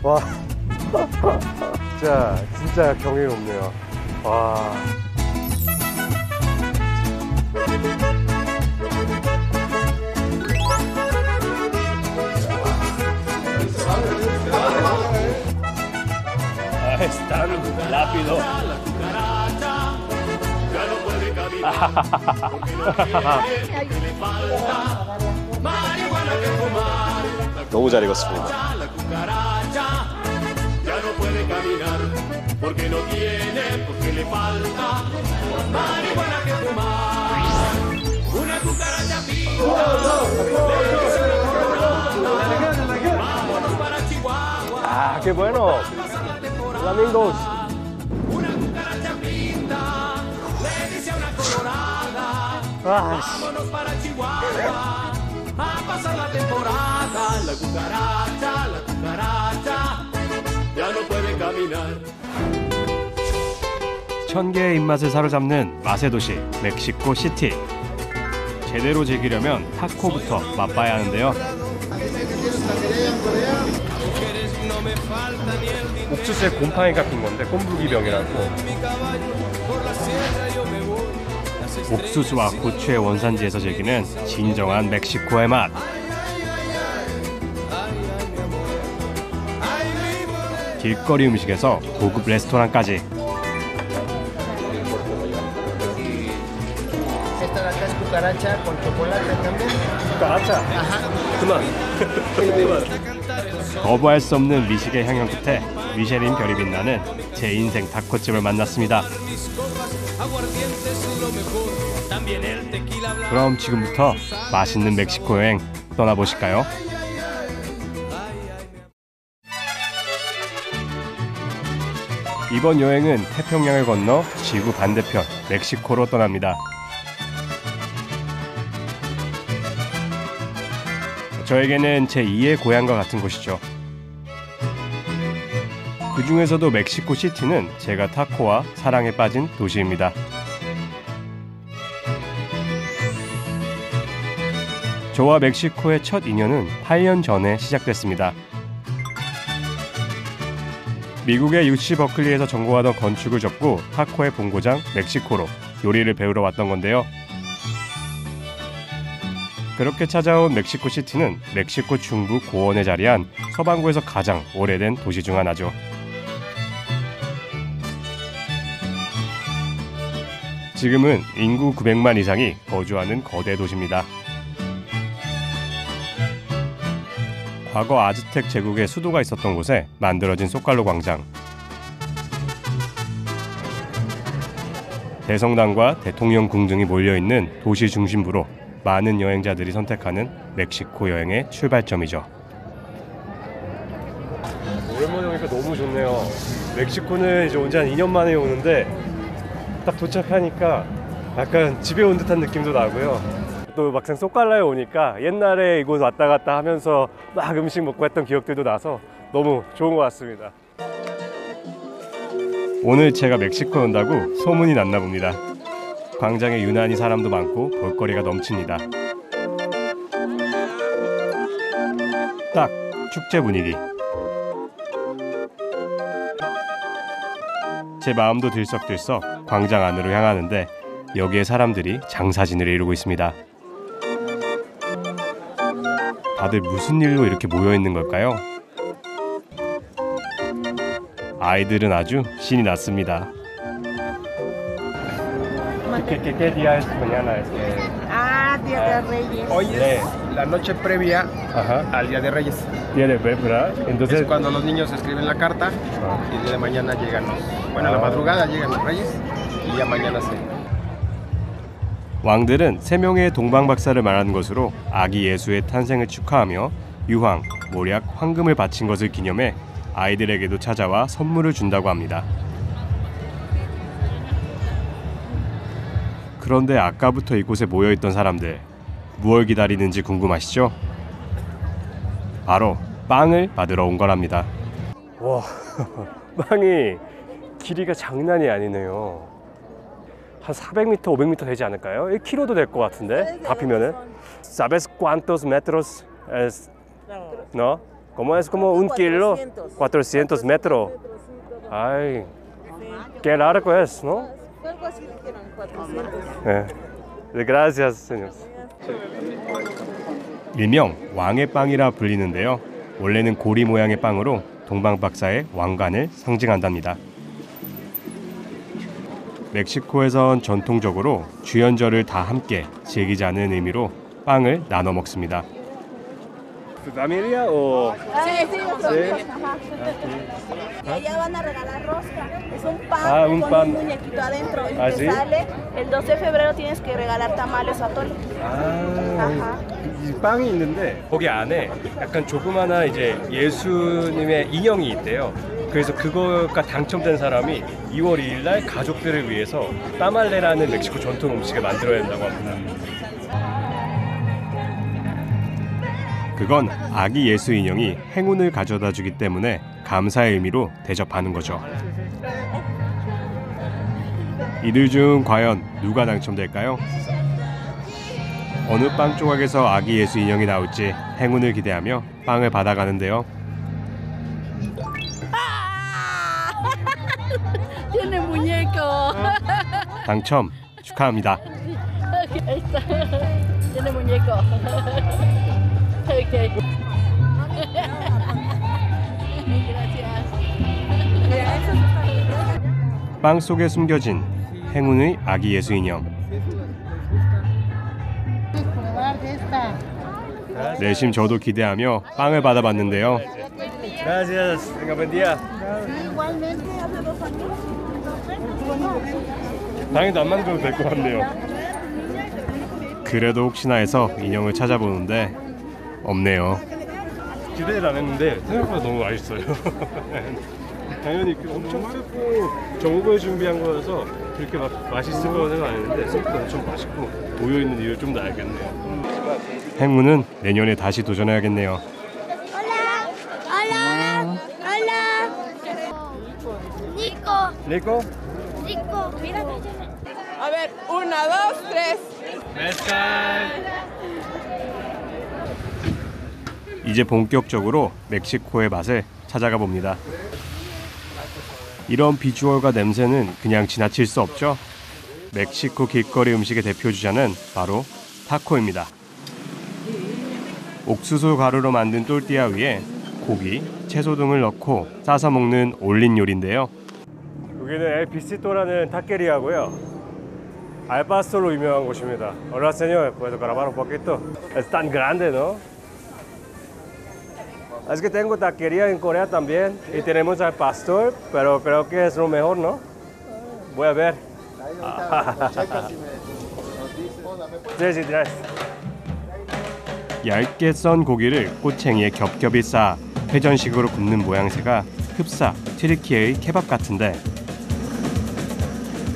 와. 진짜 경이롭네요. 와. Es tan rápido. 너무 잘 익었습니다. 아, qué bueno. Flamingos. 아, 천 개의 입맛을 사로잡는 맛의 도시 멕시코 시티. 제대로 즐기려면 타코부터 맛봐야 하는데요. 옥수수에 곰팡이가 핀 건데 꼼부기병이라고. 옥수수와 고추의 원산지에서 즐기는 진정한 멕시코의 맛. 길거리 음식에서 고급 레스토랑까지. 그만. 거부할 수 없는 미식의 향연 끝에 미쉐린 별이 빛나는 제 인생 타코집을 만났습니다. 그럼 지금부터 맛있는 멕시코 여행 떠나보실까요? 이번 여행은 태평양을 건너 지구 반대편 멕시코로 떠납니다. 저에게는 제2의 고향과 같은 곳이죠. 그 중에서도 멕시코 시티는 제가 타코와 사랑에 빠진 도시입니다. 저와 멕시코의 첫 인연은 8년 전에 시작됐습니다. 미국의 UC 버클리에서 전공하던 건축을 접고 타코의 본고장 멕시코로 요리를 배우러 왔던 건데요. 그렇게 찾아온 멕시코 시티는 멕시코 중부 고원에 자리한 서반구에서 가장 오래된 도시 중 하나죠. 지금은 인구 900만 이상이 거주하는 거대 도시입니다. 과거 아즈텍 제국의 수도가 있었던 곳에 만들어진 소칼로 광장. 대성당과 대통령궁 등이 몰려있는 도시 중심부로 많은 여행자들이 선택하는 멕시코 여행의 출발점이죠. 오랜만에 오니까 너무 좋네요. 멕시코는 이제 온 지 한 2년 만에 오는데 딱 도착하니까 약간 집에 온 듯한 느낌도 나고요. 또 막상 소칼라에 오니까 옛날에 이곳 왔다 갔다 하면서 막 음식 먹고 했던 기억들도 나서 너무 좋은 것 같습니다. 오늘 제가 멕시코에 온다고 소문이 났나 봅니다. 광장에 유난히 사람도 많고 볼거리가 넘칩니다. 딱 축제 분위기. 제 마음도 들썩들썩 광장 안으로 향하는데 여기에 사람들이 장사진을 이루고 있습니다. 다들 무슨 일로 이렇게 모여있는 걸까요? 아이들은 아주 신이 났습니다. ¿Qué día es mañana? Día de Reyes. Hoy es la noche previa al Día de Reyes. Día de Reyes, ¿verdad? Entonces es cuando los niños escriben la carta y el día de mañana llegan bueno, a la madrugada llegan los Reyes y ya mañana se. 왕들은 3명의 동방박사를 말하는 것으로 아기 예수의 탄생을 축하하며 유황, 모략, 황금을 바친 것을 기념해 아이들에게도 찾아와 선물을 준다고 합니다. 그런데 아까부터 이곳에 모여있던 사람들, 무엇을 기다리는지 궁금하시죠? 바로 빵을 받으러 온 거랍니다. 와, 빵이 길이가 장난이 아니네요. 한 400m, 500m 되지 않을까요? 1km도 될 것 같은데, 다 피면은. ¿Sabes cuántos metros es? No? Como es como un kilo, 400 metros. Ay, qué largo es, ¿no? Algo así dijeron, 400. Gracias, señor. 일명 왕의 빵이라 불리는데요. 원래는 고리 모양의 빵으로 동방박사의 왕관을 상징한답니다. 멕시코에선 전통적으로 주연절을 다 함께 즐기자는 의미로 빵을 나눠 먹습니다. ¿Tu familia o...? Sí, sí, ajá. Y allá van a regalar rosca. Es un pan un con pan. un muñequito adentro. Y ¿Ah, te sí? sale el 12 de febrero tienes que regalar tamales o atole. 아, 이 빵이 있는데 거기 안에 약간 조그마한 이제 예수님의 인형이 있대요. 그래서 그거가 당첨된 사람이 2월 2일 날 가족들을 위해서 따말레라는 멕시코 전통 음식을 만들어야 된다고 합니다. 그건 아기 예수 인형이 행운을 가져다 주기 때문에 감사의 의미로 대접하는 거죠. 이들 중 과연 누가 당첨될까요? 어느 빵 조각에서 아기 예수 인형이 나올지 행운을 기대하며 빵을 받아가는데요. Tiene muñeco. 당첨 축하합니다. Ahí está. Tiene muñeco. Okay. Gracias. 빵 속에 숨겨진 행운의 아기 예수 인형. 내심 저도 기대하며 빵을 받아봤는데요. Gracias. Venga, buen día. Igualmente, hace 2 años. 당연히 안 만들어도 될 것 같네요. 그래도 혹시나 해서 인형을 찾아보는데 없네요. 기대를 안 했는데 생각보다 너무 맛있어요. 당연히 엄청 쓰고 정보에 준비한 거여서 그렇게 막 맛있을 거라고 생각 안 했는데 생각보다 엄청 맛있고 모여있는 이유를 좀 더 알겠네요. 행운은 내년에 다시 도전해야겠네요. Hola, hola. Nico, Nico? Nico, mira. A ver, 1, 2, 3. 이제 본격적으로 멕시코의 맛을 찾아가 봅니다. 이런 비주얼과 냄새는 그냥 지나칠 수 없죠. 멕시코 길거리 음식의 대표 주자는 바로 타코입니다. 옥수수 가루로 만든 또르띠아 위에 고기, 채소 등을 넣고 싸서 먹는 올린 요리인데요. 여기는 엘 비시토라는 타케리아고요. 알파솔로 유명한 곳입니다. Hola señor, ¿puedo grabar un poquito? Es tan grande, ¿no? Es que tengo taquería en Corea también y tenemos al pastor, pero creo que es lo mejor, ¿no? Voy a ver. Sí, sí, gracias. 얇게 썬 고기를 꼬챙이에 겹겹이 쌓아 회전식으로 굽는 모양새가 흡사 튀르키예의 케밥 같은데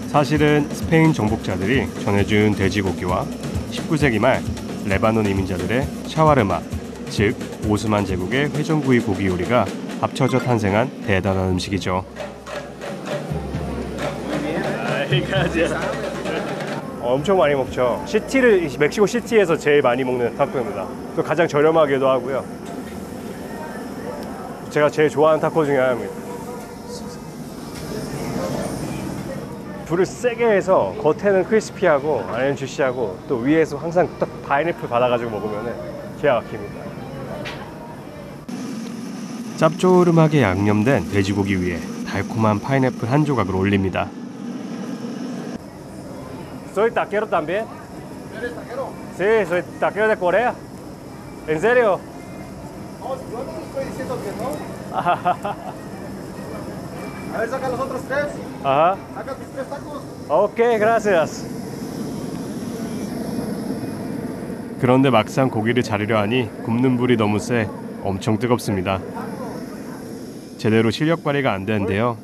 사실은 스페인 정복자들이 전해준 돼지고기와 19세기 말 레바논 이민자들의 샤와르마, 즉 오스만 제국의 회전구이 고기 요리가 합쳐져 탄생한 대단한 음식이죠. 엄청 많이 먹죠. 멕시코 시티에서 제일 많이 먹는 타코입니다. 또 가장 저렴하기도 하고요. 제가 제일 좋아하는 타코 중에 하나입니다. 불을 세게 해서 겉에는 크리스피하고 안에는 주시하고 또 위에서 항상 딱 파인애플 받아가지고 먹으면 기가 막힙니다. 짭조름하게 양념된 돼지고기 위에 달콤한 파인애플 한 조각을 올립니다. Soy taquero también. ¿Eres taquero? Sí, soy taquero de Corea. ¿En serio? No, yo no te estoy diciendo que no. A ver, saca los otros 3. Ajá. Saca tus 3 tacos. Ok, gracias. 그런데 막상 고기를 자르려 하니 굽는 불이 너무 세 엄청 뜨겁습니다. 제대로 실력 발휘가 안 되는데요.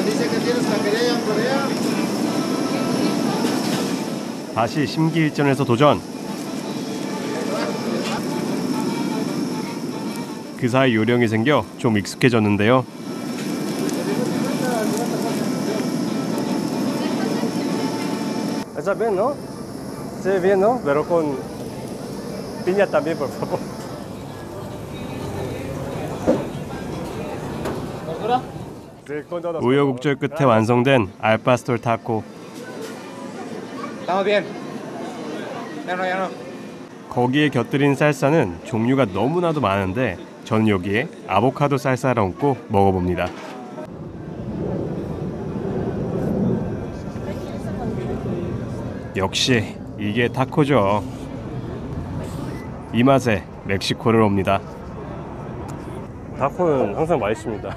Dice que tienes taquería en Corea. 다시 심기일전에서 도전. 그 사이 요령이 생겨 좀 익숙해졌는데요. Está bien, ¿no? Sí, bien, ¿no? Pero con piña también, por favor. 우여곡절 끝에 완성된 알파스톨 타코. Estamos bien. Ya no. 거기에 곁들인 쌀사는 종류가 너무나도 많은데 저는 여기에 아보카도 쌀사를 얹고 먹어봅니다. 역시 이게 타코죠. 이 맛에 멕시코를 옵니다. 타코는 항상 맛있습니다.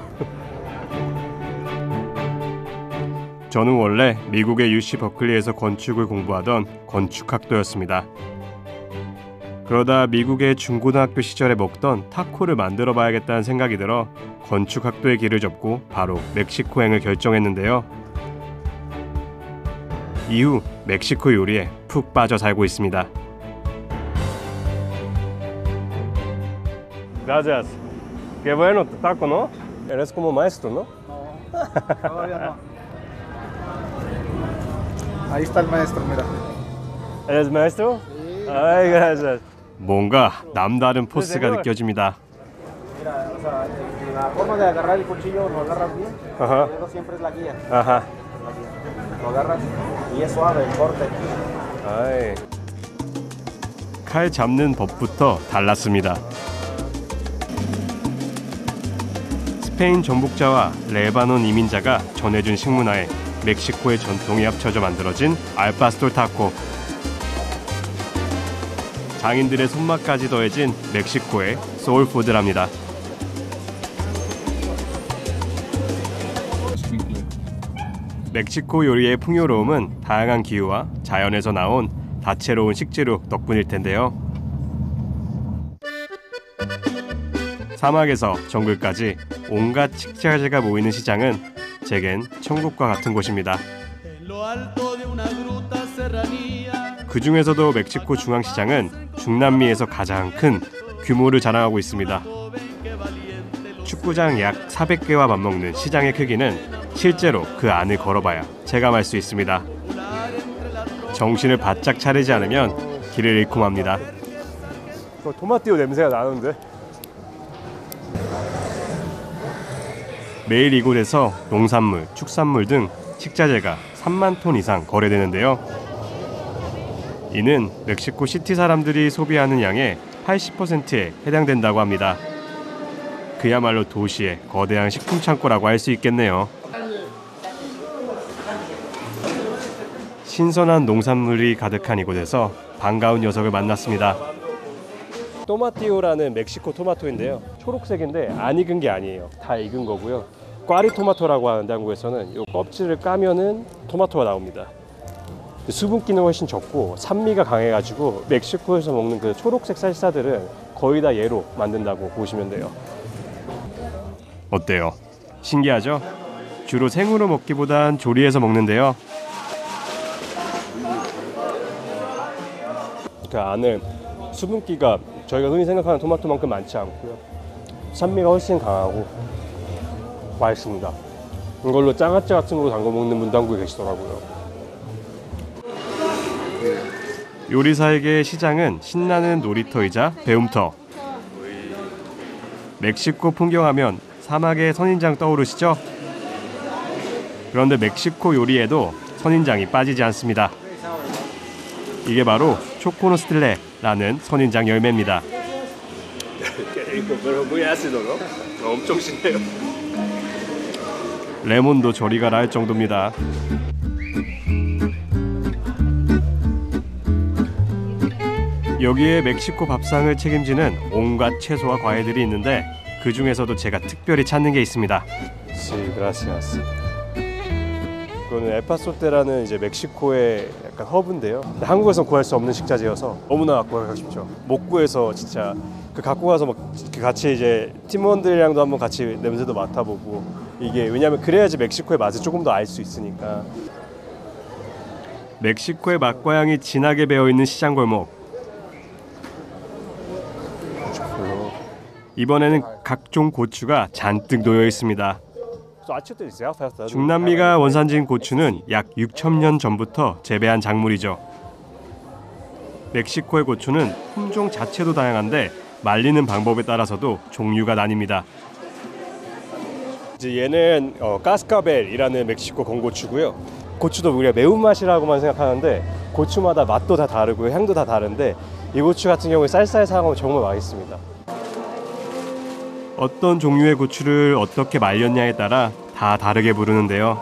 저는 원래 미국의 UC 버클리에서 건축을 공부하던 건축학도였습니다. 그러다 미국의 중고등학교 시절에 먹던 타코를 만들어 봐야겠다는 생각이 들어 건축학도의 길을 접고 바로 멕시코행을 결정했는데요. 이후 멕시코 요리에 푹 빠져 살고 있습니다. Gracias. Qué bueno tu taco, ¿no? Eres como maestro, ¿no? Todavía no. Ahí está el maestro, mira. Eres maestro? Ay, gracias. 뭔가 남다른 포스가 느껴집니다. Mira, o sea, la forma de agarrar el cuchillo lo agarras bien. Ajá. El dedo siempre es la guía. Ajá. Lo agarras y es suave el corte. 아이. 칼 잡는 법부터 달랐습니다. 스페인 정복자와 레바논 이민자가 전해준 식문화에 멕시코의 전통이 합쳐져 만들어진 알파스톨 타코. 장인들의 손맛까지 더해진 멕시코의 소울푸드랍니다. 멕시코 요리의 풍요로움은 다양한 기후와 자연에서 나온 다채로운 식재료 덕분일 텐데요. 사막에서 정글까지 온갖 식자재가 모이는 시장은 제겐 천국과 같은 곳입니다. 그 중에서도 멕시코 중앙시장은 중남미에서 가장 큰 규모를 자랑하고 있습니다. 축구장 약 400개와 맞먹는 시장의 크기는 실제로 그 안을 걸어봐야 체감할 수 있습니다. 정신을 바짝 차리지 않으면 길을 잃고 맙니다. 토마티오 냄새가 나는데? 매일 이곳에서 농산물, 축산물 등 식자재가 3만 톤 이상 거래되는데요. 이는 멕시코 시티 사람들이 소비하는 양의 80%에 해당된다고 합니다. 그야말로 도시의 거대한 식품 창고라고 할 수 있겠네요. 신선한 농산물이 가득한 이곳에서 반가운 녀석을 만났습니다. 토마티오라는 멕시코 토마토인데요. 초록색인데 안 익은 게 아니에요. 다 익은 거고요. 꽈리 토마토라고 하는데 한국에서는 이 껍질을 까면은 토마토가 나옵니다. 수분기는 훨씬 적고 산미가 강해가지고 멕시코에서 먹는 그 초록색 쌀사들은 거의 다 얘로 만든다고 보시면 돼요. 어때요? 신기하죠? 주로 생으로 먹기보단 조리해서 먹는데요. 그 안에 수분기가 저희가 흔히 생각하는 토마토만큼 많지 않고요. 산미가 훨씬 강하고 맛있습니다. 이걸로 장아찌 같은 거 담궈 먹는 분도 한국에 계시더라고요. 요리사에게 시장은 신나는 놀이터이자 배움터. 멕시코 풍경하면 사막의 선인장 떠오르시죠? 그런데 멕시코 요리에도 선인장이 빠지지 않습니다. 이게 바로 초코노스틸레라는 선인장 열매입니다. 엄청 신네요. 레몬도 저리 가라 할 정도입니다. 여기에 멕시코 밥상을 책임지는 온갖 채소와 과일들이 있는데 그 중에서도 제가 특별히 찾는 게 있습니다. Sí, gracias. 이거는 엘파소테라는 이제 멕시코의 약간 허브인데요. 한국에서 구할 수 없는 식자재여서 너무나 갖고 가고 싶죠. 못 구해서 진짜 그 갖고 가서 막 같이 이제 팀원들이랑도 한번 같이 냄새도 맡아보고 이게 왜냐면 그래야지 멕시코의 맛을 조금 더 알 수 있으니까. 멕시코의 맛과 향이 진하게 배어 있는 시장 골목. 이번에는 각종 고추가 잔뜩 놓여 있습니다. 중남미가 원산지인 고추는 약 6,000년 전부터 재배한 작물이죠. 멕시코의 고추는 품종 자체도 다양한데 말리는 방법에 따라서도 종류가 나뉩니다. 이제 얘는 까스카벨이라는 멕시코 건고추고요. 고추도 우리가 매운맛이라고만 생각하는데 고추마다 맛도 다 다르고 향도 다 다른데 이 고추 같은 경우에 쌀쌀 사용하면 정말 맛있습니다. 어떤 종류의 고추를 어떻게 말렸냐에 따라 다 다르게 부르는데요.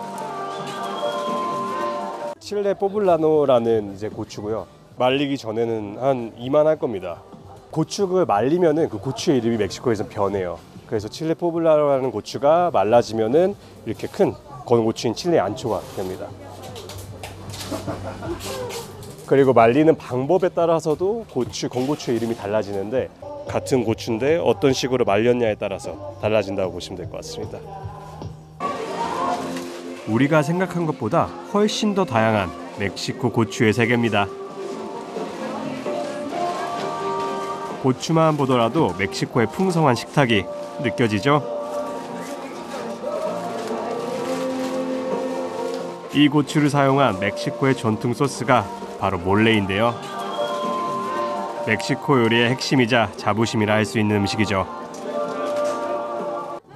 칠레 포블라노라는 이제 고추고요. 말리기 전에는 한 이만할 겁니다. 고추를 말리면은 그 고추의 이름이 멕시코에서 변해요. 그래서 칠레 포블라노라는 고추가 말라지면은 이렇게 큰 건고추인 칠레 안초가 됩니다. 그리고 말리는 방법에 따라서도 건고추의 이름이 달라지는데 같은 고추인데 어떤 식으로 말렸냐에 따라서 달라진다고 보시면 될 것 같습니다. 우리가 생각한 것보다 훨씬 더 다양한 멕시코 고추의 세계입니다. 고추만 보더라도 멕시코의 풍성한 식탁이 느껴지죠? 이 고추를 사용한 멕시코의 전통 소스가 바로 몰레인데요. 멕시코 요리의 핵심이자 자부심이라 할 수 있는 음식이죠.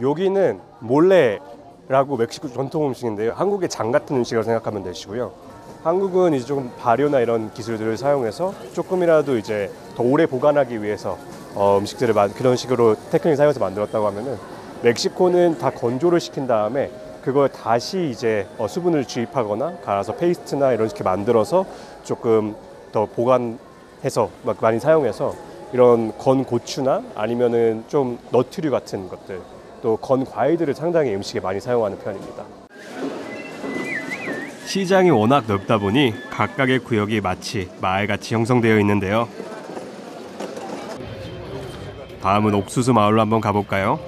여기는 몰레라고 멕시코 전통 음식인데요. 한국의 장 같은 음식이라고 생각하면 되시고요. 한국은 이제 조금 발효나 이런 기술들을 사용해서 조금이라도 이제 더 오래 보관하기 위해서 음식들을 그런 식으로 테크닉을 사용해서 만들었다고 하면은 멕시코는 다 건조를 시킨 다음에 그걸 다시 이제 수분을 주입하거나 갈아서 페이스트나 이런 식으로 만들어서 조금 더 보관해서 많이 사용해서 이런 건 고추나 아니면은 좀 너트류 같은 것들 또 건 과일들을 상당히 음식에 많이 사용하는 편입니다. 시장이 워낙 넓다 보니 각각의 구역이 마치 마을같이 형성되어 있는데요. 다음은 옥수수 마을로 한번 가볼까요?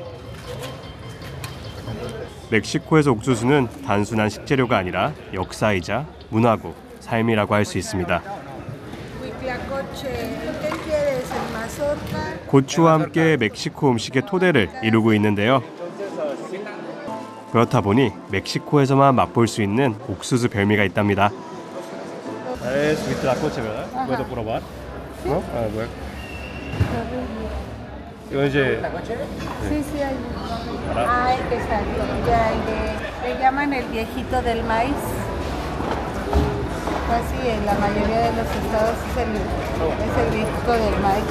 멕시코에서 옥수수는 단순한 식재료가 아니라 역사이자 문화고 삶이라고 할 수 있습니다. 고추와 함께 멕시코 음식의 토대를 이루고 있는데요. 그렇다 보니 멕시코에서만 맛볼 수 있는 옥수수 별미가 있답니다. 이거 이제 Sí, sí, hay. Ah, el que salió, ya el le llaman el viejito del maíz. Casi en la mayoría de los estados es el viejito del maíz.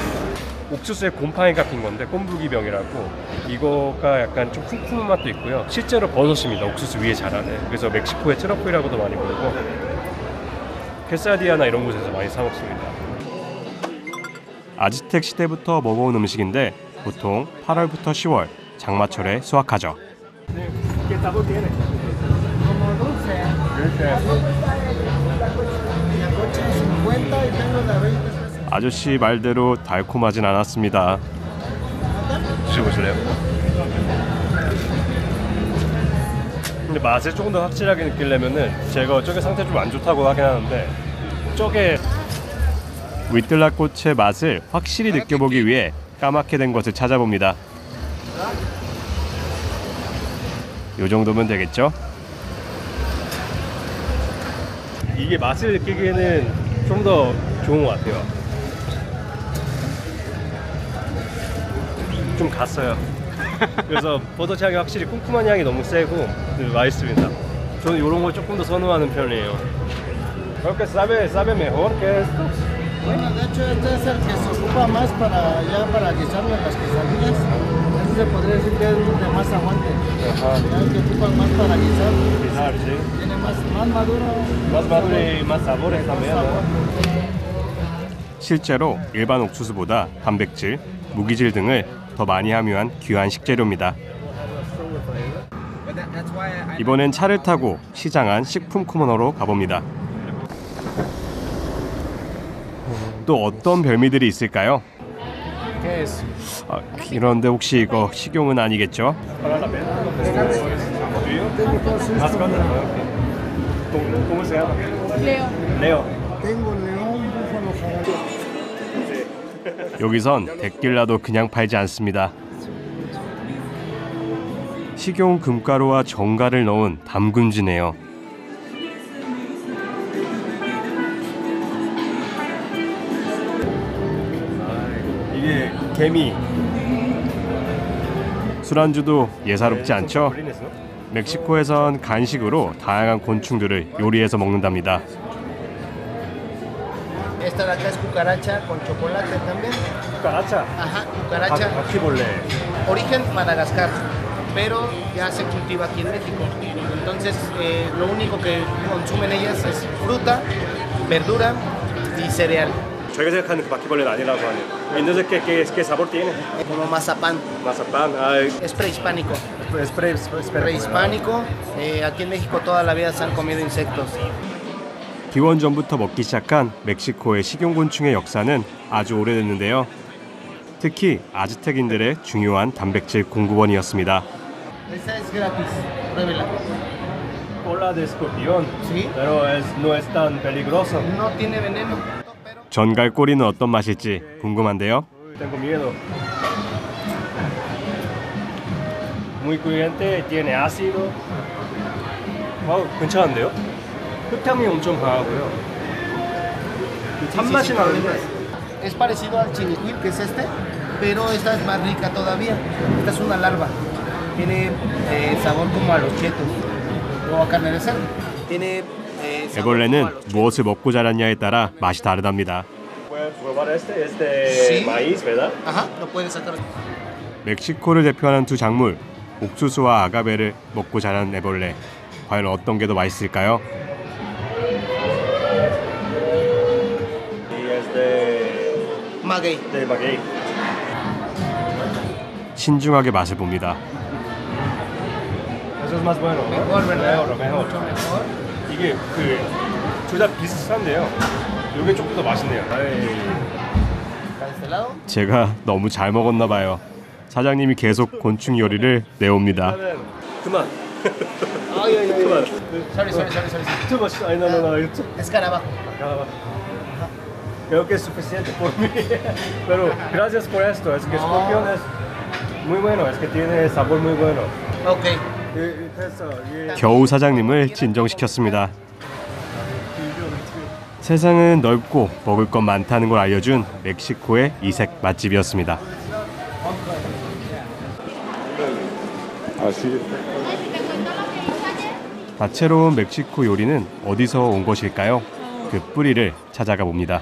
옥수수에 곰팡이가 핀 건데 꼼부기병이라고 이거가 약간 좀 쿰쿰한 맛도 있고요. 실제로 버섯입니다. 옥수수 위에 자라는. 그래서 멕시코의 트러플이라고도 많이 부르고 케사디아나 이런 곳에서 많이 사 먹습니다. 아즈텍 시대부터 먹어온 음식인데 보통 8월부터 10월 장마철에 수확하죠. 아저씨 말대로 달콤하진 않았습니다. 드셔보실래요? 근데 맛을 조금 더 확실하게 느끼려면은 제가 저게 상태 좀 안 좋다고 하긴 하는데 저게 위틀라꽃의 맛을 확실히 느껴보기 위해 까맣게 된 것을 찾아봅니다. 요 정도면 되겠죠? 이게 맛을 느끼기에는 좀 더 좋은 것 같아요. 좀 갔어요. 그래서 버섯 향이 확실히 쿰쿰한 향이 너무 세고 맛있습니다. 저는 이런 걸 조금 더 선호하는 편이에요. Creo que sabe mejor que estos. Bueno, de hecho este es el que se ocupa más para guisarlo en las quesadillas. Este se podría decir que es de más aguante. Ajá. Ya el que ocupan más para guisar. Guisar, sí. Tiene más maduro. Más maduro y más sabores también, ¿no? 실제로 일반 옥수수보다 단백질, 무기질 등을 더 많이 함유한 귀한 식재료입니다. 이번엔 차를 타고 시장 안 식품 코너로 가봅니다. 또 어떤 별미들이 있을까요? 그런데 혹시 이거 식용은 아니겠죠? 여기선 데킬라도 그냥 팔지 않습니다. 식용 금가루와 정가를 넣은 담금주네요. 개미. 술안주도 예사롭지 않죠? 멕시코에선 간식으로 다양한 곤충들을 요리해서 먹는답니다. Esta de acá es cucaracha con chocolate también. cucaracha. Ajá, cucaracha. 바퀴벌레. Origen Madagascar, pero ya se cultiva aquí en México. Entonces, lo único que consumen ellas es fruta, verdura y cereal. 저희가 생각하는 그 바퀴벌레는 아니라고 하네요. Entonces, ¿qué sabor tiene? Como mazapán. Mazapán. Es prehispánico. Es Prehispánico. Aquí en México toda la vida se han comido insectos. 기원전부터 먹기 시작한 멕시코의 식용곤충의 역사는 아주 오래됐는데요. 특히 아즈텍인들의 중요한 단백질 공급원이었습니다. Esa es gratis. Pruébela. Cola de escorpión. Sí. Pero no es tan peligroso. No tiene veneno. 전갈 꼬리는 어떤 맛일지 궁금한데요. Tengo miedo. Muy crujiente, tiene ácido. 괜찮은데요? 흙향이 엄청 강하고요. 단맛이 나는데. Es parecido al chinicuil, que es este, pero esta es más rica todavía. Esta es una larva. Tiene sabor como a los chetos o a carne de cerdo. Tiene 애벌레는 무엇을 먹고 자랐냐에 따라 맛이 다르답니다. Sí. maíz, ¿verdad? Ajá, lo puedes sacar. 멕시코를 대표하는 두 작물, 옥수수와 아가베를 먹고 자란 애벌레. 과연 어떤 게 더 맛있을까요? Maguey. 신중하게 맛을 봅니다. Mejor, ¿verdad? Mucho mejor. 이게 둘 다 비슷한데요. 이게 조금 더 맛있네요. Para este lado. 제가 너무 잘 먹었나 봐요. 사장님이 계속 곤충 요리를 내옵니다. 그만. Ay, ay, ay. 그만. Sorry. Too much. Ay, no. Escarabajo. Creo que es suficiente por mí. Pero gracias por esto. Es que escorpión es muy bueno. Es que tiene sabor muy bueno. Ok. 겨우 사장님을 진정시켰습니다. 세상은 넓고 먹을 것 많다는 걸 알려준 멕시코의 이색 맛집이었습니다. 다채로운 멕시코 요리는 어디서 온 것일까요? 그 뿌리를 찾아가 봅니다.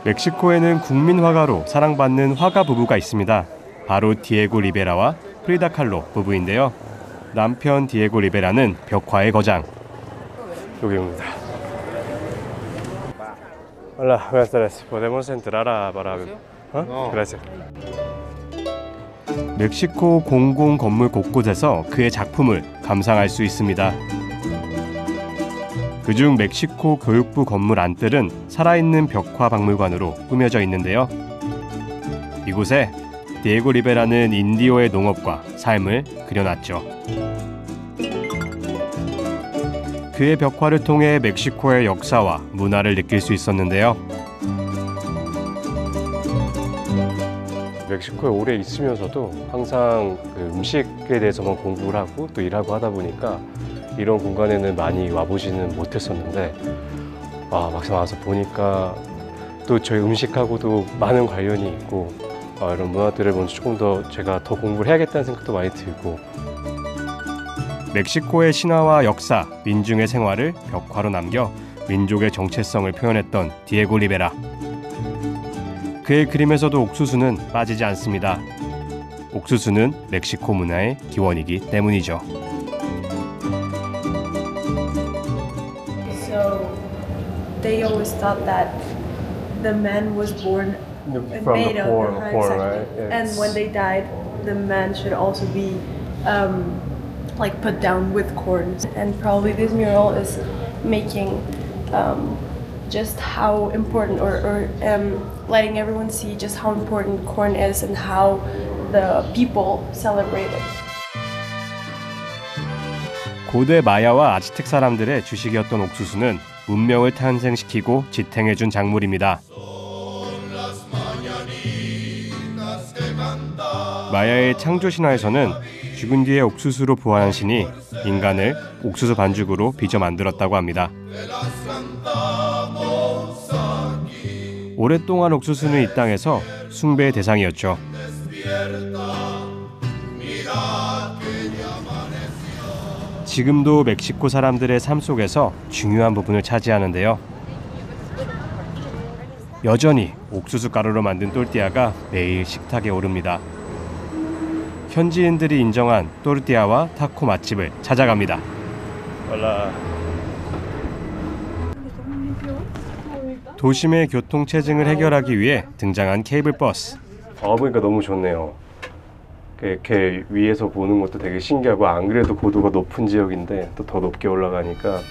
멕시코에는 국민 화가로 사랑받는 화가 부부가 있습니다. 바로 디에고 리베라와 프리다 칼로 부부인데요. 남편 디에고 리베라는 벽화의 거장. 여기입니다. Hola, buenas tardes. ¿Podemos entrar para ver? No. Gracias. 멕시코 공공 건물 곳곳에서 그의 작품을 감상할 수 있습니다. 그중 멕시코 교육부 건물 안뜰은 살아있는 벽화 박물관으로 꾸며져 있는데요. 이곳에 디에고 리베라는 인디오의 농업과 삶을 그려놨죠. 그의 벽화를 통해 멕시코의 역사와 문화를 느낄 수 있었는데요. 멕시코에 오래 있으면서도 항상 그 음식에 대해서만 공부를 하고 또 일하고 하다 보니까 이런 공간에는 많이 와보지는 못했었는데 막상 와서 보니까 또 저희 음식하고도 많은 관련이 있고 이런 문화들을 먼저 조금 더 제가 더 공부를 해야겠다는 생각도 많이 들고 멕시코의 신화와 역사, 민중의 생활을 벽화로 남겨 민족의 정체성을 표현했던 디에고 리베라. 그의 그림에서도 옥수수는 빠지지 않습니다. 옥수수는 멕시코 문화의 기원이기 때문이죠. So they always thought that the man was born made of corn, exactly. right? And when they died, the man should also be like put down with corn. And probably this mural is making just how important or letting everyone see just how important corn is and how the people celebrate it. 고대 마야와 아즈텍 사람들의 주식이었던 옥수수는 문명을 탄생시키고 지탱해준 작물입니다. 마야의 창조 신화에서는 죽은 뒤에 옥수수로 부활한 신이 인간을 옥수수 반죽으로 빚어 만들었다고 합니다. 오랫동안 옥수수는 이 땅에서 숭배의 대상이었죠. 지금도 멕시코 사람들의 삶 속에서 중요한 부분을 차지하는데요. 여전히 옥수수 가루로 만든 또르띠아가 매일 식탁에 오릅니다. 현지인들이 인정한 또르띠아와 타코 맛집을 찾아갑니다. 도심의 교통 체증을 해결하기 위해 등장한 케이블버스. 보니까 너무 좋네요. 이렇게 위에서 보는 것도 되게 신기하고, 안 그래도 고도가 높은 지역인데 또 더 높게 올라가니까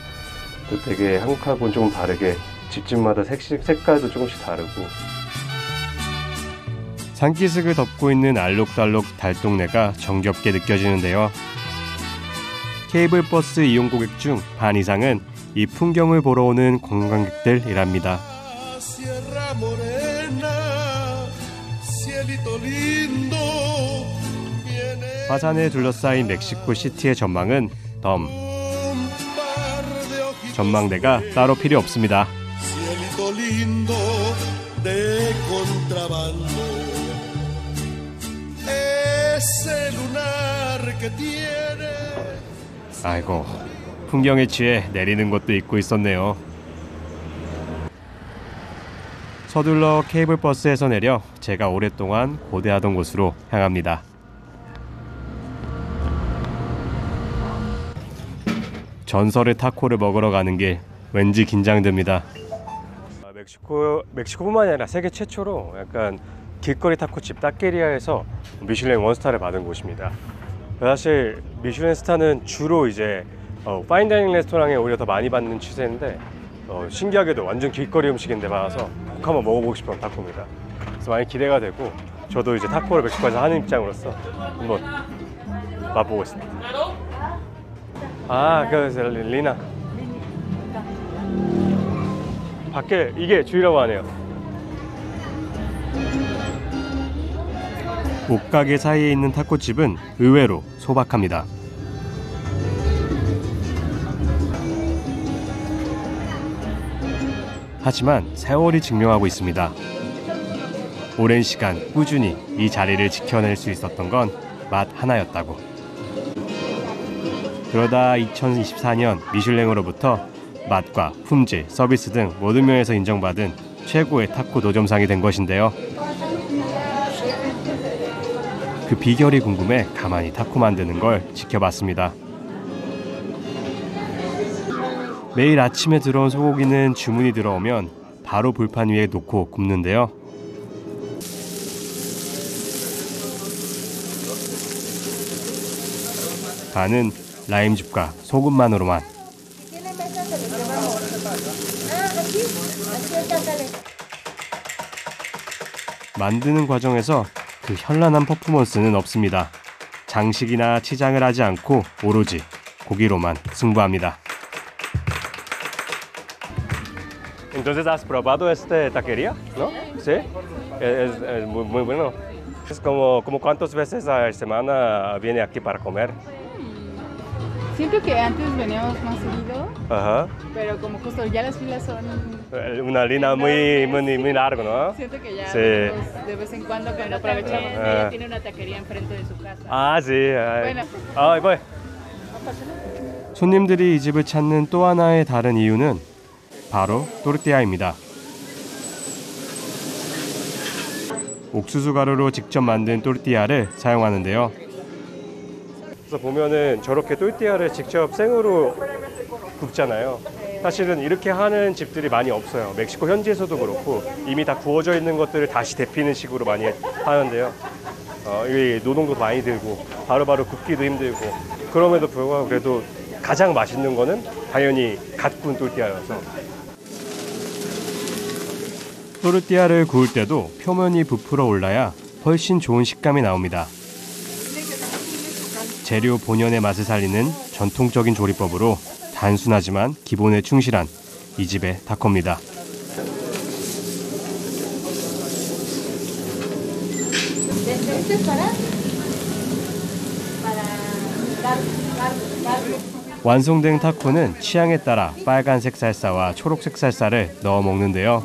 또 되게 한국하고는 조금 다르게 집집마다 색깔도 조금씩 다르고, 산기슭을 덮고 있는 알록달록 달동네가 정겹게 느껴지는데요. 케이블버스 이용 고객 중 반 이상은 이 풍경을 보러 오는 관광객들이랍니다. 화산에 둘러싸인 멕시코 시티의 전망은 덤. 전망대가 따로 필요 없습니다. 아이고, 풍경에 취해 내리는 것도 잊고 있었네요. 서둘러 케이블버스에서 내려 제가 오랫동안 고대하던 곳으로 향합니다. 전설의 타코를 먹으러 가는 길, 왠지 긴장됩니다. 멕시코뿐만이 아니라 세계 최초로 약간 길거리 타코집 따케리아에서 미슐랭 원스타를 받은 곳입니다. 사실 미슐랭 스타는 주로 이제 파인다이닝 레스토랑에 오히려 더 많이 받는 추세인데, 신기하게도 완전 길거리 음식인데 받아서 꼭 한번 먹어보고 싶은 타코입니다. 그래서 많이 기대가 되고, 저도 이제 타코를 멕시코에서 하는 입장으로서 한번 맛보고 있습니다. 그래서 리나 밖에 이게 주의라고 하네요. 옷가게 사이에 있는 타코집은 의외로 소박합니다. 하지만 세월이 증명하고 있습니다. 오랜 시간 꾸준히 이 자리를 지켜낼 수 있었던 건 맛 하나였다고. 그러다 2024년 미슐랭으로부터 맛과 품질, 서비스 등 모든 면에서 인정받은 최고의 타코 노점상이 된 것인데요. 그 비결이 궁금해 가만히 타코 만드는 걸 지켜봤습니다. 매일 아침에 들어온 소고기는 주문이 들어오면 바로 불판 위에 놓고 굽는데요. 간은 라임즙과 소금만으로만. 만드는 과정에서 그 현란한 퍼포먼스는 없습니다. 장식이나 치장을 하지 않고 오로지 고기로만 승부합니다. Entonces has probado esta taquería, ¿no? Sí. Es muy bueno. Es como cuántas veces a la semana viene aquí para comer. Siento que antes veníamos más seguido, Ajá. pero como justo ya las filas son... Una línea muy larga, ¿no? Siento que ya Sí. venimos de vez en cuando aprovechamos. Ella tiene una taquería enfrente de su casa. Sí. Bueno. voy. 손님들이 이 집을 찾는 또 하나의 다른 이유는 바로 또르띠아입니다. 옥수수 가루로 직접 만든 또르띠아를 사용하는데요. 그래서 보면은 저렇게 또르띠아를 직접 생으로 굽잖아요. 사실은 이렇게 하는 집들이 많이 없어요. 멕시코 현지에서도 그렇고 이미 다 구워져 있는 것들을 다시 데피는 식으로 많이 하는데요. 이 노동도 많이 들고 바로바로 굽기도 힘들고, 그럼에도 불구하고 그래도 가장 맛있는 거는 당연히 갓 구운 또르띠아여서. 또르띠아를 구울 때도 표면이 부풀어 올라야 훨씬 좋은 식감이 나옵니다. 재료 본연의 맛을 살리는 전통적인 조리법으로 단순하지만 기본에 충실한 이 집의 타코입니다. 완성된 타코는 취향에 따라 빨간색 살사와 초록색 살사를 넣어 먹는데요.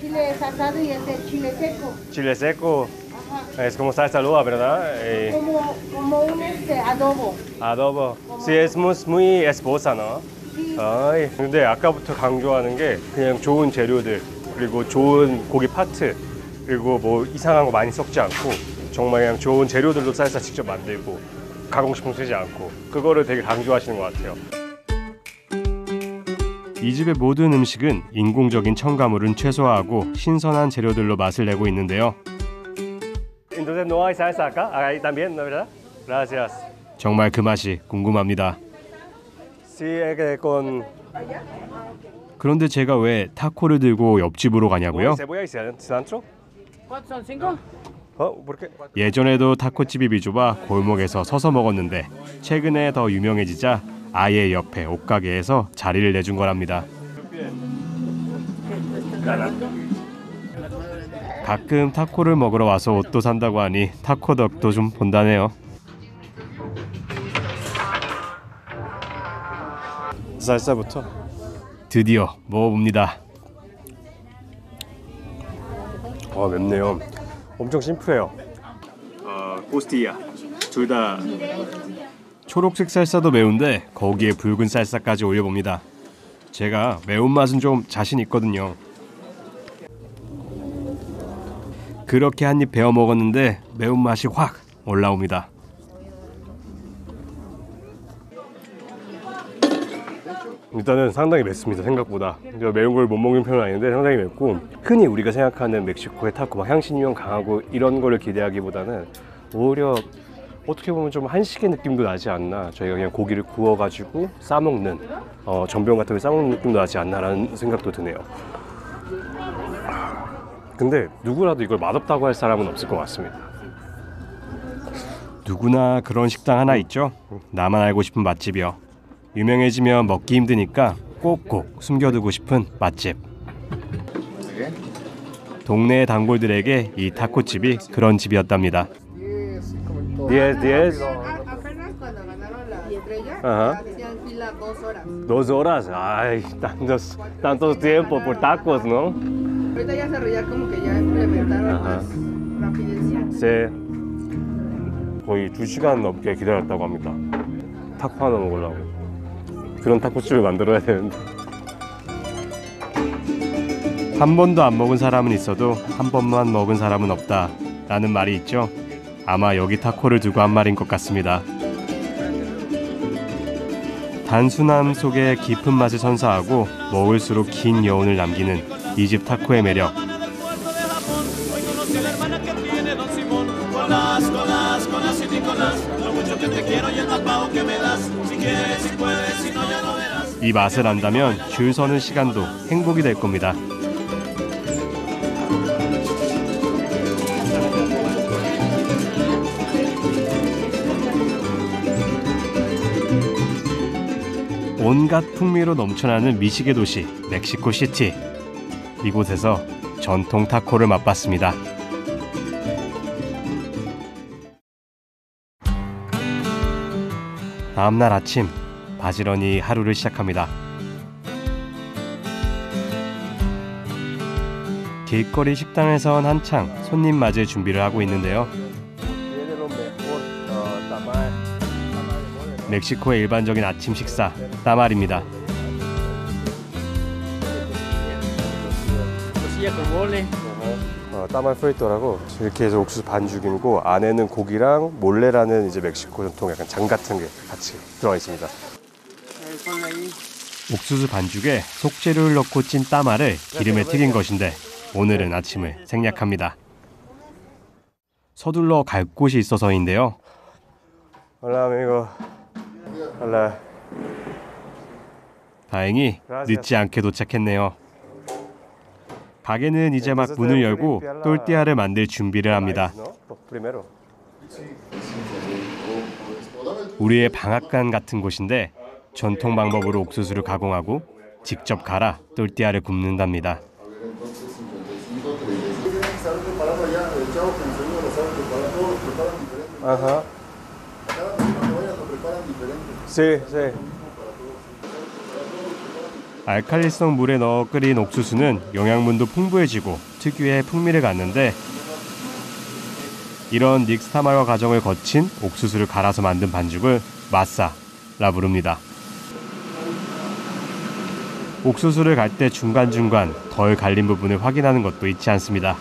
chile es asado y este es chile seco. Chile seco. Es como salsa loa, ¿verdad? Como un adobo. Adobo. Sí, es muy esposa, ¿no? Sí. 아이, 근데 아까부터 강조하는 게 그냥 좋은 재료들 그리고 좋은 고기 파트 그리고 뭐 이상한 거 많이 섞지 않고 정말 그냥 좋은 재료들로 쌀쌀 직접 만들고 가공식품 쓰지 않고 그거를 되게 강조하시는 것 같아요. 이 집의 모든 음식은 인공적인 첨가물은 최소화하고 신선한 재료들로 맛을 내고 있는데요. Entonces no hay salsa acá, ahí también, ¿no verdad? Gracias. 정말 그 맛이 궁금합니다. 그런데 제가 왜 타코를 들고 옆집으로 가냐고요? 예전에도 타코집이 비좁아 골목에서 서서 먹었는데 최근에 더 유명해지자 아예 옆에 옷가게에서 자리를 내준 거랍니다. 가끔 타코를 먹으러 와서 옷도 산다고 하니 타코 덕도 좀 본다네요. 살사부터 드디어 먹어봅니다. 맵네요. 엄청 심플해요. 코스티야 둘 다 초록색 살사도 매운데 거기에 붉은 살사까지 올려봅니다. 제가 매운맛은 좀 자신 있거든요. 그렇게 한 입 베어 먹었는데 매운맛이 확 올라옵니다. 일단은 상당히 맵습니다. 생각보다. 매운 걸 못 먹는 편은 아닌데 상당히 맵고 흔히 우리가 생각하는 멕시코의 타코 막 향신료 강하고 이런 거를 기대하기보다는 오히려 어떻게 보면 좀 한식의 느낌도 나지 않나. 저희가 그냥 고기를 구워가지고 싸먹는 전병 같은 걸 싸먹는 느낌도 나지 않나라는 생각도 드네요. 근데 누구라도 이걸 맛없다고 할 사람은 없을 것 같습니다. 누구나 그런 식당 하나 있죠. 나만 알고 싶은 맛집이요. 유명해지면 먹기 힘드니까 꼭꼭 숨겨두고 싶은 맛집. 동네 단골들에게 이 타코집이 그런 집이었답니다. 10. Ajá. 2 horas. Ay, tantos tiempo por tacos, ¿no? Ahorita ya como que ya implementaron más rapidez. 네. 거의 2시간 넘게 기다렸다고 합니다. 타코 하나 먹으려고. 그런 타코집을 만들어야 되는데. 한 번도 안 먹은 사람은 있어도 한 번만 먹은 사람은 없다 라는 말이 있죠. 아마 여기 타코를 두고 한 말인 것 같습니다. 단순함 속에 깊은 맛을 선사하고 먹을수록 긴 여운을 남기는 이 집 타코의 매력. 이 맛을 안다면 줄 서는 시간도 행복이 될 겁니다. 온갖 풍미로 넘쳐나는 미식의 도시 멕시코 시티. 이곳에서 전통 타코를 맛봤습니다. 다음날 아침 바지런히 하루를 시작합니다. 길거리 식당에선 한창 손님 맞을 준비를 하고 있는데요. 멕시코의 일반적인 아침 식사, 따말입니다. 따말 프리토라고 이렇게 해서 옥수수 반죽이고 안에는 고기랑 몰레라는 이제 멕시코 전통 약간 장 같은 게 같이 들어가 있습니다. 옥수수 반죽에 속재료를 넣고 찐 따말을 기름에 튀긴 것인데 오늘은 아침을 생략합니다. 서둘러 갈 곳이 있어서인데요. Hola, amigo. Hola. 다행히 늦지 않게 도착했네요. 가게는 이제 막 문을 열고 또르띠아를 만들 준비를 합니다. 우리의 방앗간 같은 곳인데 전통 방법으로 옥수수를 가공하고 직접 갈아 또르띠아를 굽는답니다. Ajá. Sí, sí. 알칼리성 물에 넣어 끓인 옥수수는 영양분도 풍부해지고 특유의 풍미를 갖는데 이런 닉스타마요 과정을 거친 옥수수를 갈아서 만든 반죽을 마사라 부릅니다. 옥수수를 갈 때 중간중간 덜 갈린 부분을 확인하는 것도 잊지 않습니다.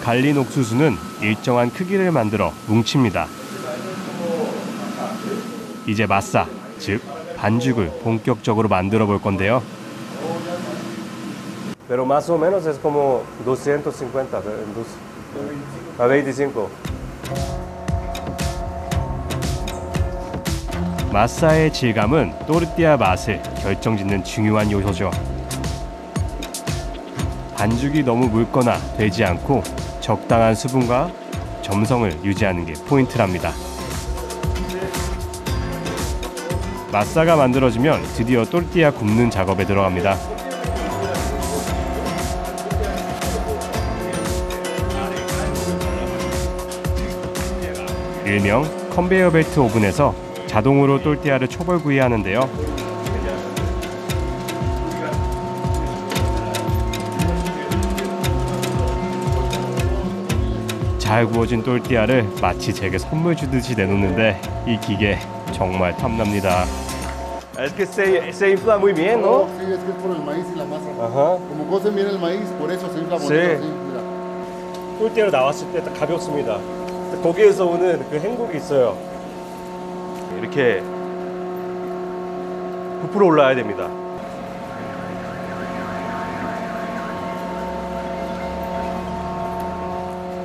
갈린 옥수수는 일정한 크기를 만들어 뭉칩니다. 이제 마사, 즉 반죽을 본격적으로 만들어 볼 건데요. Pero más o menos es como 250 a 25. 마사의 질감은 또르띠아 맛을 결정짓는 중요한 요소죠. 반죽이 너무 묽거나 되지 않고 적당한 수분과 점성을 유지하는 게 포인트랍니다. 마사가 만들어지면 드디어 또르띠아 굽는 작업에 들어갑니다. 일명 컨베이어 벨트 오븐에서 자동으로 또르띠아를 초벌구이 하는데요. 잘 구워진 또르띠아를 마치 제게 선물 주듯이 내놓는데 이 기계 정말 탐납니다. Es que se infla muy bien, ¿no? Sí, es que es por el maíz y la masa. Ajá. Como cocen bien el maíz, por eso se infla bonito. Sí. Así, mira. 또르띠아로 나왔을 때 딱 가볍습니다. 거기에서 오는 그 행복이 있어요. 이렇게 부풀어 올라야 됩니다.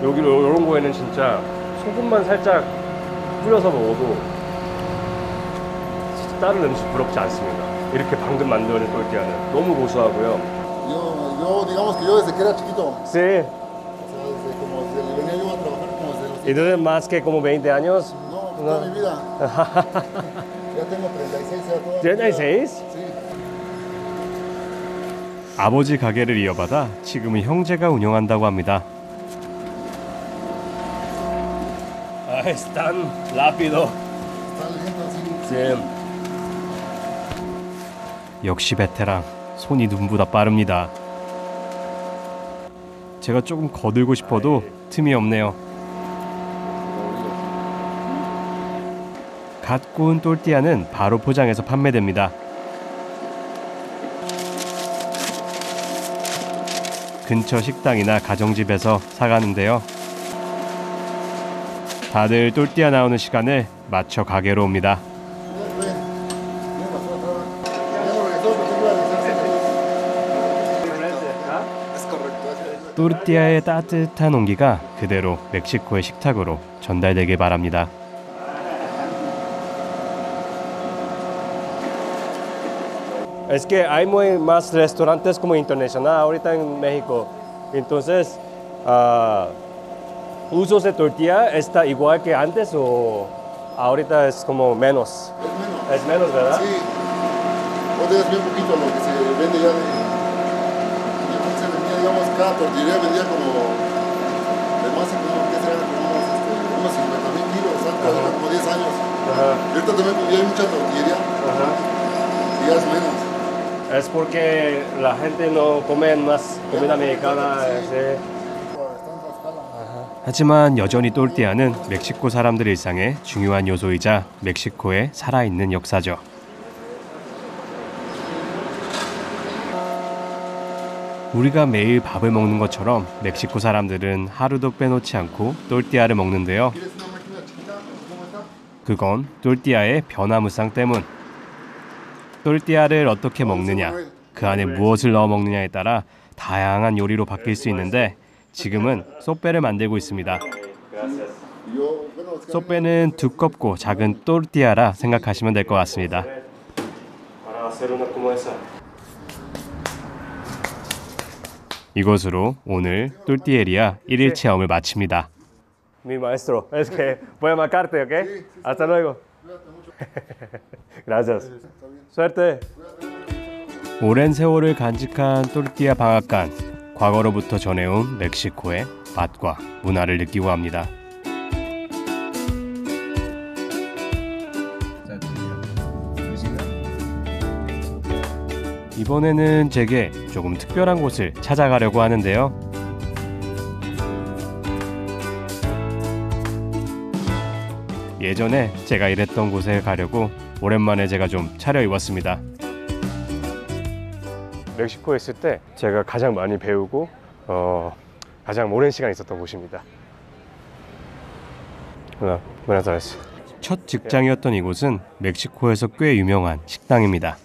여기로 이런 거에는 진짜 소금만 살짝 뿌려서 먹어도 진짜 다른 음식 부럽지 않습니다. 이렇게 방금 만들어낸 또르띠아는 너무 고소하고요. Yo digamos que yo desde que era chiquito, o Sí. sea, desde como desde venía yo a trabajar como desde los... Entonces más que como 20 años. No, toda mi vida. Ya tengo 36, ya toda mi vida. 36? Sí. 아버지 가게를 이어받아 지금은 형제가 운영한다고 합니다. Es tan rápido. Está lento, sí. 역시 베테랑, 손이 눈보다 빠릅니다. 제가 조금 거들고 싶어도 틈이 없네요. 갓 구운 또르띠아는 바로 포장해서 판매됩니다. 근처 식당이나 가정집에서 사가는데요. 다들 또르띠아 나오는 시간을 맞춰 가게로 옵니다. 또르띠아의 따뜻한 온기가 그대로 멕시코의 식탁으로 전달되길 바랍니다. Es que hay muy más restaurantes como internacional ahorita en México. Entonces, ¿usos de tortilla está igual que antes o ahorita es como menos? Es menos. Es menos, ¿verdad? Sí. Ahorita es bien poquito lo que se vende ya de... Se vendía, digamos, cada tortillería vendía como... De masa, como, ¿qué será? Como unos 50,000 kilos, ¿sabes? Como 10 años. Ajá. Y ahorita también hay mucha tortillería. Ajá. Y ya es menos. Es porque la gente no come más comida mexicana. Sí. 하지만 여전히 또르띠아는 멕시코 사람들 일상의 중요한 요소이자 멕시코의 살아있는 역사죠. 우리가 매일 밥을 먹는 것처럼 멕시코 사람들은 하루도 빼놓지 않고 또르띠아를 먹는데요. 그건 또르띠아의 변화무쌍 때문. 또르띠아를 어떻게 먹느냐, 그 안에 무엇을 넣어 먹느냐에 따라 다양한 요리로 바뀔 수 있는데 지금은 소빼를 만들고 있습니다. 소빼는 두껍고 작은 또르띠아라 생각하시면 될 것 같습니다. 이것으로 오늘 또르띠에리아 1일 체험을 마칩니다. Mi maestro, es que voy a marcarte, ¿ok? Hasta luego. Gracias. Suerte. 오랜 세월을 간직한 또르띠아 방앗간, 과거로부터 전해온 멕시코의 맛과 문화를 느끼고 합니다. 이번에는 제게 조금 특별한 곳을 찾아가려고 하는데요. 예전에 제가 일했던 곳에 가려고 오랜만에 제가 좀 차려입었습니다. 멕시코에 있을 때 제가 가장 많이 배우고 가장 오랜 시간 있었던 곳입니다. 첫 직장이었던 이곳은 멕시코에서 꽤 유명한 식당입니다.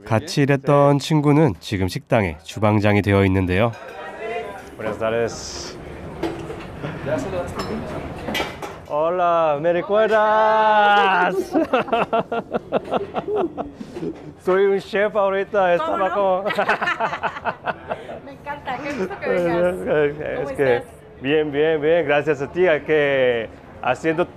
같이 일했던 친구는 지금 식당의 주방장이 되어 있는데요. Buenas tardes. Hola, ¿me recuerdas? Soy un chef ahorita, estaba como... Me encanta, qué gusto que vengas. Es que bien, gracias a ti, que haciendo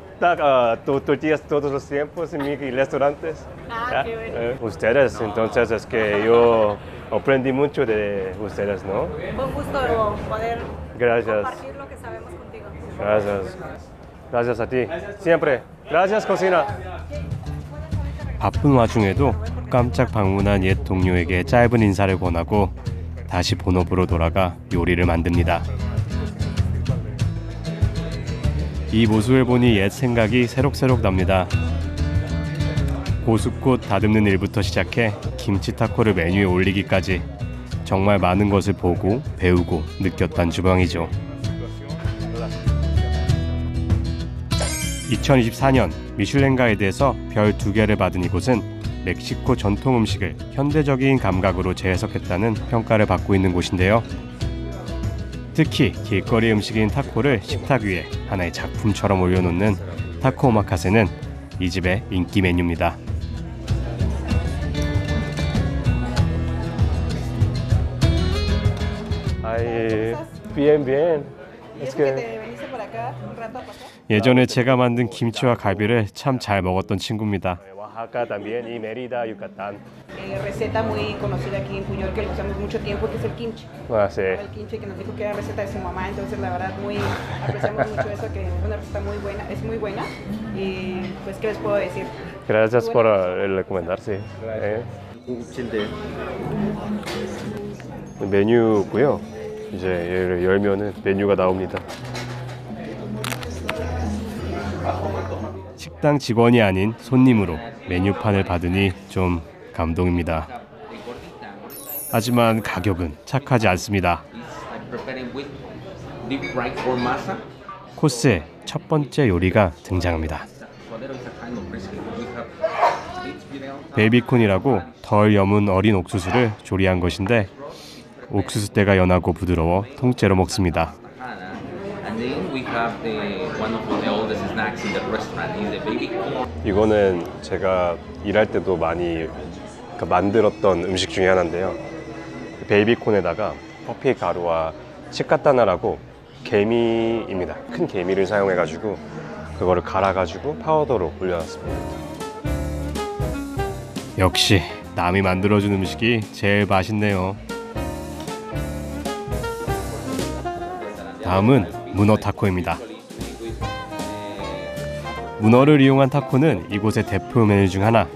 tortillas todos los tiempos en mis restaurantes. Ah, qué bueno. Ustedes, entonces es que yo aprendí mucho de ustedes, ¿no? Fue un gusto poder Gracias. compartir lo que sabemos contigo. Gracias. Gracias a ti. Siempre. Gracias, cocina. 바쁜 와중에도 깜짝 방문한 옛 동료에게 짧은 인사를 권하고 다시 본업으로 돌아가 요리를 만듭니다. 이 모습을 보니 옛 생각이 새록새록 납니다. 고숫꽃 다듬는 일부터 시작해 김치 타코를 메뉴에 올리기까지 정말 많은 것을 보고 배우고 느꼈던 주방이죠. 2024년 미슐랭 가이드에서 별 2개를 받은 이곳은 멕시코 전통 음식을 현대적인 감각으로 재해석했다는 평가를 받고 있는 곳인데요. 특히 길거리 음식인 타코를 식탁 위에 하나의 작품처럼 올려놓는 타코 오마카세는 이 집의 인기 메뉴입니다. 예전에 제가 만든 김치와 갈비를 참 잘 먹었던 친구입니다. Oaxaca también y Mérida, Yucatán. Receta muy conocida aquí en Puyol que lo usamos mucho tiempo, que es el kimchi. Ah, sí. El kimchi que nos dijo que era receta de su mamá, entonces la verdad apreciamos mucho eso, que es una receta muy buena, es muy buena y pues qué les puedo decir. Gracias por recomendar, sí. 메뉴고요. 이제 얘를 열면은 메뉴가 나옵니다. 식당 직원이 아닌 손님으로 메뉴판을 받으니 좀 감동입니다. 하지만 가격은 착하지 않습니다. 코스의 첫 번째 요리가 등장합니다. 베이비콘이라고 덜 여문 어린 옥수수를 조리한 것인데 옥수수대가 연하고 부드러워 통째로 먹습니다. 이거는 제가 일할 때도 많이 만들었던 음식 중에 하나인데요. 베이비콘에다가 커피 가루와 치카타나라고 개미입니다. 큰 개미를 사용해가지고 그거를 갈아가지고 파우더로 올려놨습니다. 역시 남이 만들어준 음식이 제일 맛있네요. 다음은 문어 타코입니다. 문어를 이용한 타코는 이곳의 대표 메뉴 중 하나.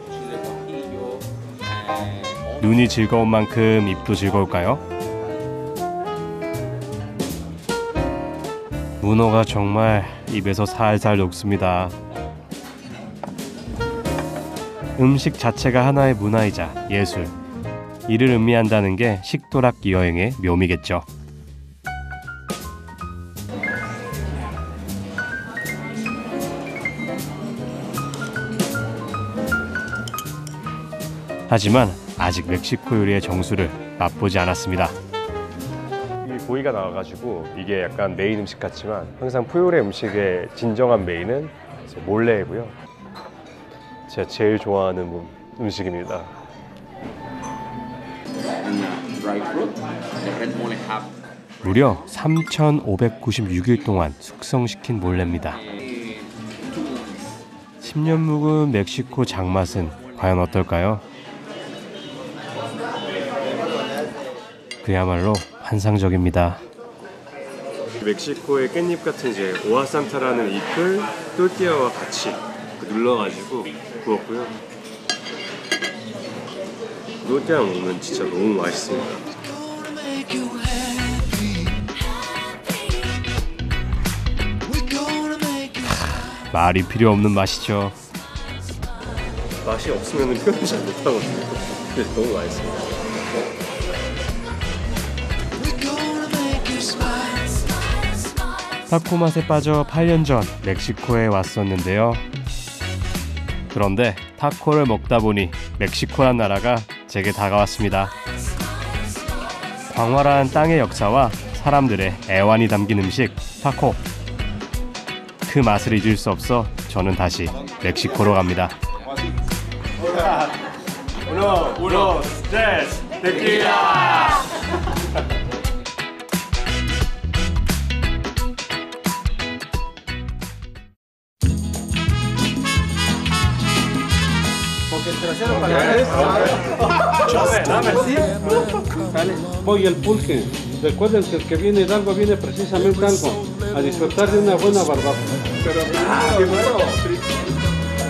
눈이 즐거운 만큼 입도 즐거울까요? 문어가 정말 입에서 살살 녹습니다. 음식 자체가 하나의 문화이자 예술. 이를 음미한다는 게 식도락기 여행의 묘미겠죠. 하지만 아직 멕시코 요리의 정수를 맛보지 않았습니다. 이 고기가 나와가지고 이게 약간 메인 음식 같지만 항상 푸요레 음식의 진정한 메인은 몰레이고요. 제가 제일 좋아하는 음식입니다. 무려 3,596일 동안 숙성시킨 몰레입니다. 10년 묵은 멕시코 장맛은 과연 어떨까요? 그야말로 환상적입니다. 멕시코의 깻잎 같은 이제 오아산타라는 잎을 또띠아와 같이 눌러가지고 구웠고요. 또띠아 먹으면 진짜 너무 맛있습니다. 말이 필요 없는 맛이죠. 맛이 없으면 표현 잘 못하거든요. 그래서 너무 맛있습니다. 타코 맛에 빠져 8년 전 멕시코에 왔었는데요. 그런데 타코를 먹다 보니 멕시코란 나라가 제게 다가왔습니다. 광활한 땅의 역사와 사람들의 애환이 담긴 음식 타코. 그 맛을 잊을 수 없어 저는 다시 멕시코로 갑니다. uno, tres, tequila. Voy al pulque. Recuerden que el que viene Hidalgo viene precisamente algo a disfrutar de una buena barbacoa.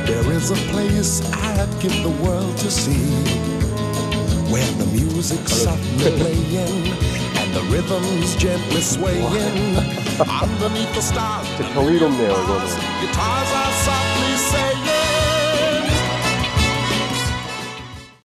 There is a place I'd give the world to see, where the music's softly playing and the rhythm's gently swaying underneath the stars. 진짜 경이롭네요, 이거는.